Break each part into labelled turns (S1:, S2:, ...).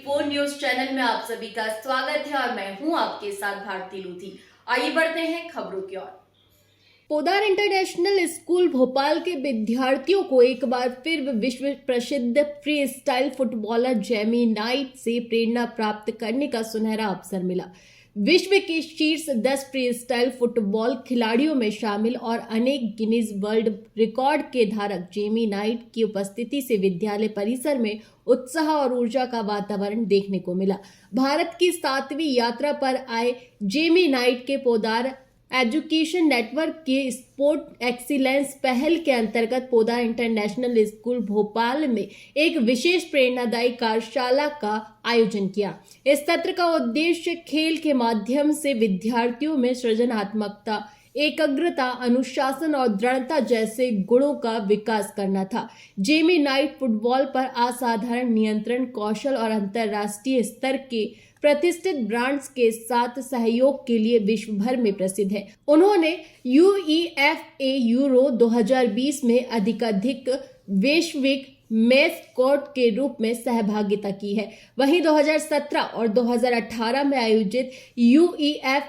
S1: 4 news channel में आप सभी का स्वागत है और मैं हूं आपके साथ भारती लूथी। आइए बढ़ते हैं खबरों की ओर। पोदार इंटरनेशनल स्कूल भोपाल के विद्यार्थियों को एक बार फिर विश्व प्रसिद्ध free style footballer Jamie night से प्रेरणा प्राप्त करने का सुनहरा अवसर मिला। विश्व के शीर्ष 10 फ्री स्टाइल फुटबॉल खिलाड़ियों में शामिल और अनेक गिनीज वर्ल्ड रिकॉर्ड के धारक जेमी नाइट की उपस्थिति से विद्यालय परिसर में उत्साह और ऊर्जा का वातावरण देखने को मिला। भारत की 7वीं यात्रा पर आए जेमी नाइट के पोदार एजुकेशन नेटवर्क के स्पोर्ट एक्सीलेंस पहल के अंतर्गत पोदार इंटरनेशनल स्कूल भोपाल में एक विशेष प्रेरणादायी कार्यशाला का आयोजन किया। इस सत्र का उद्देश्य खेल के माध्यम से विद्यार्थियों में सृजनात्मकता, एकाग्रता, अनुशासन और दृढ़ता जैसे गुणों का विकास करना था। जेमी नाइट फुटबॉल पर असाधारण नियंत्रण कौशल और अंतर्राष्ट्रीय स्तर के प्रतिष्ठित ब्रांड्स के साथ सहयोग के लिए विश्व भर में प्रसिद्ध है। उन्होंने UEFA यूरो 2020 में अधिकाधिक वैश्विक मैस्कॉट के रूप में सहभागिता की है। वहीं 2017 और 2018 में आयोजित UEFA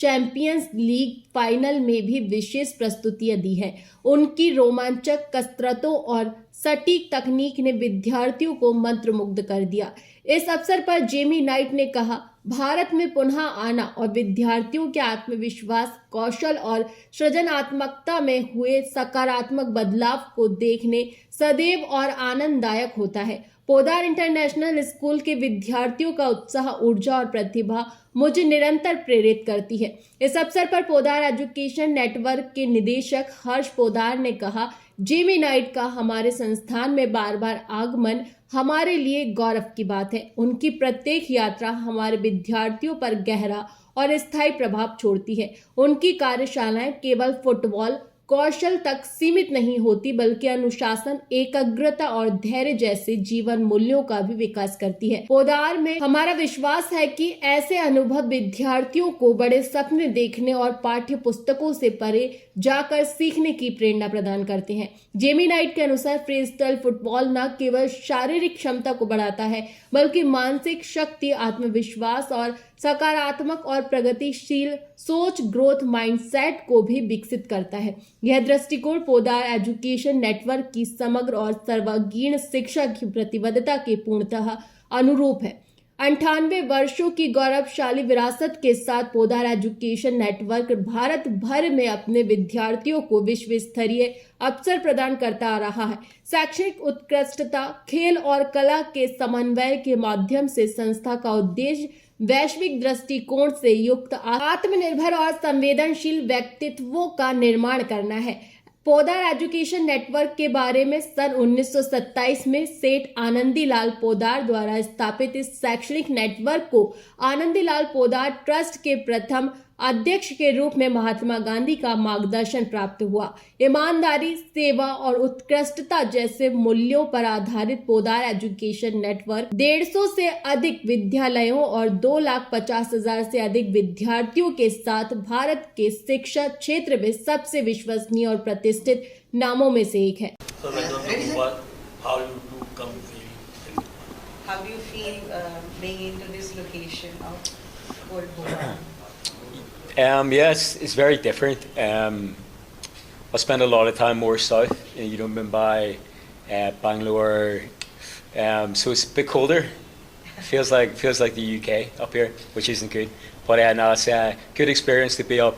S1: चैंपियंस लीग फाइनल में भी विशेष प्रस्तुतियां दी है। उनकी रोमांचक कसरतों और सटीक तकनीक ने विद्यार्थियों को मंत्रमुग्ध कर दिया। इस अवसर पर जेमी नाइट ने कहा, भारत में पुनः आना और विद्यार्थियों के आत्मविश्वास, कौशल और सृजनात्मकता में हुए सकारात्मक बदलाव को देखने सदैव और आनंददायक होता है। पोदार इंटरनेशनल स्कूल के विद्यार्थियों का उत्साह, ऊर्जा और प्रतिभा मुझे निरंतर प्रेरित करती है। इस अवसर पर पोदार एजुकेशन नेटवर्क के निदेशक हर्ष पोदार ने कहा, जेमी नाइट का हमारे संस्थान में बार बार आगमन हमारे लिए गौरव की बात है। उनकी प्रत्येक यात्रा हमारे विद्यार्थियों पर गहरा और स्थायी प्रभाव छोड़ती है। उनकी कार्यशालाएं केवल फुटबॉल कौशल तक सीमित नहीं होती, बल्कि अनुशासन, एकाग्रता और धैर्य जैसे जीवन मूल्यों का भी विकास करती है। पोदार में हमारा विश्वास है कि ऐसे अनुभव विद्यार्थियों को बड़े सपने देखने और पाठ्य पुस्तकों से परे जाकर सीखने की प्रेरणा प्रदान करते हैं। जेमी नाइट के अनुसार फ्री स्टाइल फुटबॉल न केवल शारीरिक क्षमता को बढ़ाता है, बल्कि मानसिक शक्ति, आत्मविश्वास और सकारात्मक और प्रगतिशील सोच, ग्रोथ माइंडसेट को भी विकसित करता है। यह दृष्टिकोण पोदार एजुकेशन नेटवर्क की समग्र और सर्वांगीण शिक्षा की प्रतिबद्धता के पूर्णतः अनुरूप है। 98 वर्षों की गौरवशाली विरासत के साथ पोदार एजुकेशन नेटवर्क भारत भर में अपने विद्यार्थियों को विश्व स्तरीय अवसर प्रदान करता आ रहा है। शैक्षणिक उत्कृष्टता, खेल और कला के समन्वय के माध्यम से संस्था का उद्देश्य वैश्विक दृष्टिकोण से युक्त आत्मनिर्भर और संवेदनशील व्यक्तित्वों का निर्माण करना है। पोदार एजुकेशन नेटवर्क के बारे में सन 1927 में सेठ आनंदीलाल पोदार द्वारा स्थापित इस शैक्षणिक नेटवर्क को आनंदीलाल पोदार ट्रस्ट के प्रथम अध्यक्ष के रूप में महात्मा गांधी का मार्गदर्शन प्राप्त हुआ। ईमानदारी, सेवा और उत्कृष्टता जैसे मूल्यों पर आधारित पोदार एजुकेशन नेटवर्क 150 से अधिक विद्यालयों और 2,50,000 से अधिक विद्यार्थियों के साथ भारत के शिक्षा क्षेत्र में सबसे विश्वसनीय और प्रतिष्ठित नामों में से एक है।
S2: How do you feel being into this location of Old Bhopal?
S3: Yes, it's very different. I spend a lot of time more south, Mumbai, Bangalore, so it's a bit colder. Feels like the UK up here, which isn't good. But no, it's a good experience to be up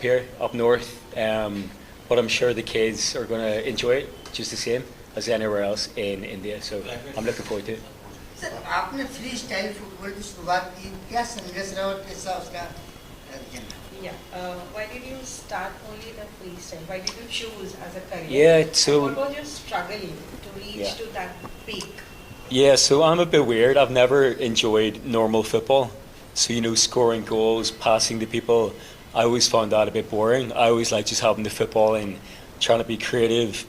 S3: here, up north. But I'm sure the kids are going to enjoy it just the same as anywhere else in India. So I'm looking forward to it.
S4: Sir, आपने free style football की शुरुआत की, क्या संघर्ष रहा और कैसा उसका
S2: why did you start only the freestyle? Why did you choose as a career?
S3: Yeah, so
S2: what was your struggle to reach to that peak?
S3: Yeah, so I'm a bit weird. I've never enjoyed normal football. So, scoring goals, passing to people, I always found that a bit boring. I always like just having the football and trying to be creative,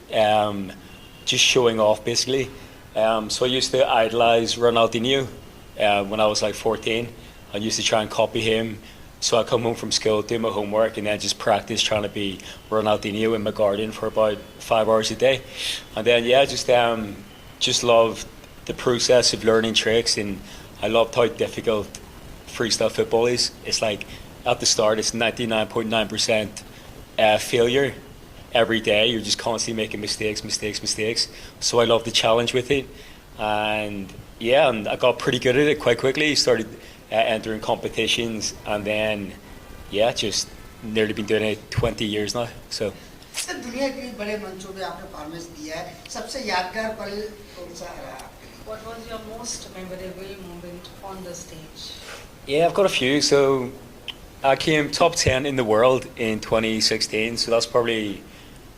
S3: just showing off basically. So I used to idolize Ronaldinho when I was like 14. I used to try and copy him. So I come home from school, do my homework, and then just practice trying to be Ronaldinho in my garden for about 5 hours a day. And then just love the process of learning tricks, and I loved how difficult freestyle football is. It's like at the start, it's 99.9% failure every day. You're just constantly making mistakes. So I love the challenge with it, and yeah, and I got pretty good at it quite quickly. Started entering competitions, and then yeah, just nearly been doing it 20 years now. So.
S4: Sir दुनिया के बड़े मंचों पे आपने performance दिया है, सबसे यादगार पल कौन सा रहा आपके लिए?
S2: What was your most memorable moment on the stage?
S3: Yeah, I've got a few. So I came top 10 in the world in 2016. So that's probably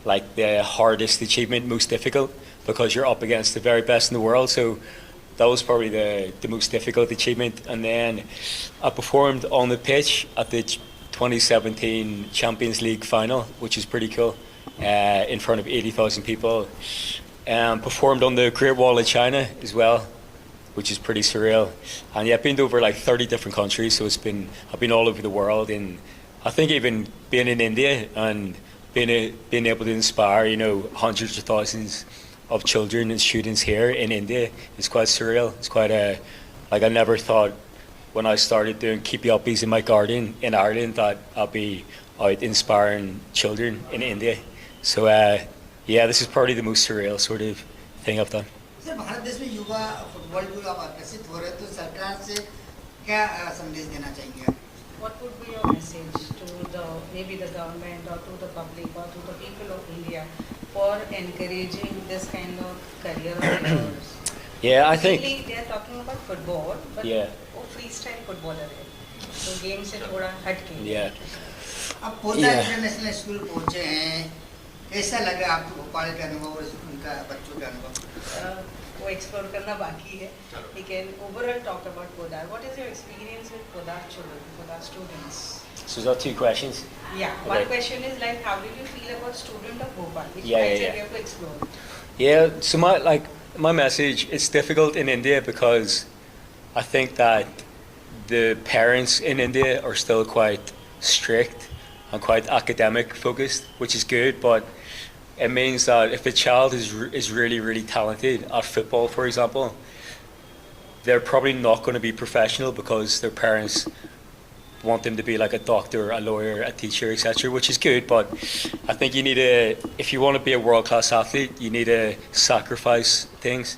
S3: like the hardest achievement, most difficult, because you're up against the very best in the world. So that was probably the most difficult achievement. And then I performed on the pitch at the 2017 Champions League final, which is pretty cool, in front of 80,000 people. Performed on the Great Wall of China as well, which is pretty surreal. And yeah, I've been to over like 30 different countries, so I've been all over the world, and I think even being in India and being able to inspire, you know, hundreds of thousands of children and students here in India is quite surreal. It's quite like I never thought when I started doing keepy uppies in my garden in Ireland that I'd be out inspiring children in India. So yeah, this is probably the most surreal sort of thing I've done.
S4: Sir Bharat देश में युवा football को आप आकर्षित हो रहे हैं, तो सरकार से क्या संदेश देना चाहेंगे आप?
S2: What would be your message to maybe the government or to the public or to the people of India for encouraging this kind of career of yours?
S3: Yeah, I think.
S2: Mainly they are talking about football, but
S3: Yeah.
S2: वो freestyle footballer है, तो game से थोड़ा हटके.
S3: Yeah.
S4: आप पोता
S3: Yeah.
S4: International school पहुंचे हैं, कैसा लगा आपको भोपाल का अनुभव और उनका बच्चों का अनुभव?
S2: वो एक्सप्लोर करना बाकी है. We can overall talk about Podar. What is your experience with Podar children, Podar students?
S3: So is that two questions?
S2: Yeah,
S3: Okay.
S2: one question is like, how did you feel about student of Bhopal? Which
S3: Yeah,
S2: mindset
S3: yeah.
S2: we have to explore.
S3: Yeah, so my message, it's difficult in India because I think that the parents in India are still quite strict and quite academic focused, which is good, but it means that if a child is really talented at football, for example, they're probably not going to be professional because their parents want them to be like a doctor, a lawyer, a teacher, etc., which is good, but I think you need to, if you want to be a world-class athlete, you need to sacrifice things,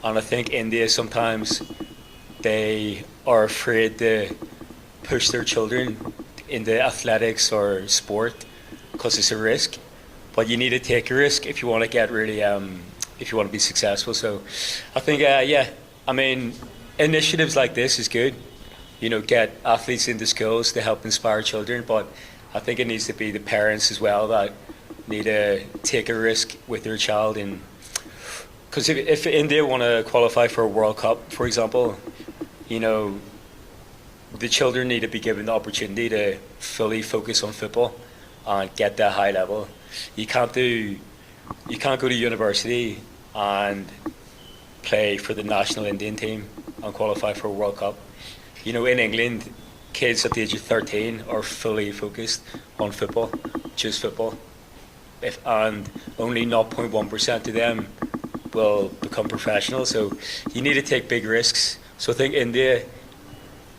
S3: and I think India sometimes they are afraid to push their children into athletics or sport because it's a risk, but you need to take a risk if you want to get really, if you want to be successful. So I think, yeah, I mean, initiatives like this is good. You know, get athletes into schools to help inspire children, but I think it needs to be the parents as well that need to take a risk with their child. And because if India want to qualify for a World Cup, for example, you know, the children need to be given the opportunity to fully focus on football and get that high level. You can't go to university and play for the national Indian team and qualify for a World Cup. You know, in England, kids at the age of 13 are fully focused on football, just football. And only 0.1% of them will become professional. So you need to take big risks. So I think India,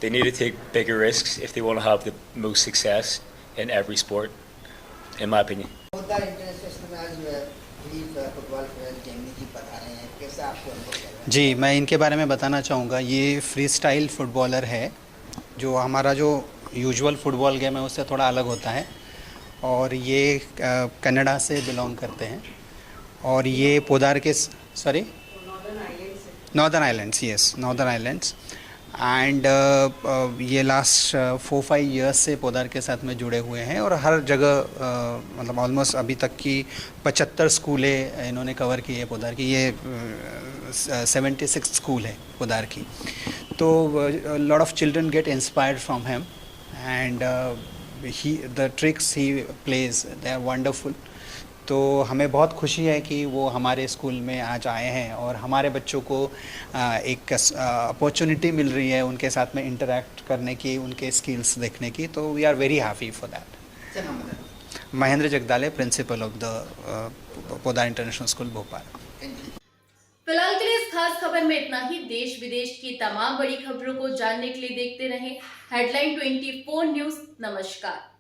S3: they need to take bigger risks if they want to have the most success in every sport, in my opinion.
S4: पोता international में आज football player Gemini जी बता रहे हैं, कैसा आपको अनुभव लगा?
S5: जी, मैं इनके बारे में बताना चाहूँगा। ये फ्री स्टाइल फुटबॉलर है, जो हमारा जो यूजुअल फुटबॉल गेम है उससे थोड़ा अलग होता है, और ये कनाडा से बिलोंग करते हैं, और ये पोदार के sorry northern islands, yes northern islands, and ये लास्ट 4-5 ईयर्स से पोदार के साथ में जुड़े हुए हैं, और हर जगह मतलब ऑलमोस्ट अभी तक की 75 स्कूलें इन्होंने कवर की है पोदार की। ये 76 स्कूल है पोदार की। तो lot of children get inspired from him, and the tricks he plays they are wonderful. तो हमें बहुत खुशी है कि वो हमारे स्कूल में आज आए हैं, और हमारे बच्चों को एक अपॉर्चुनिटी मिल रही है उनके साथ में इंटरेक्ट करने की, उनके स्किल्स देखने की। तो we are very happy for that. Mahendra Jagdale, principal of the Podar international school Bhopal.
S1: फिलहाल के लिए इस खास खास खबर में इतना ही। देश विदेश की तमाम बड़ी खबरों को जानने के लिए देखते रहें हेडलाइन 24 न्यूज। नमस्कार।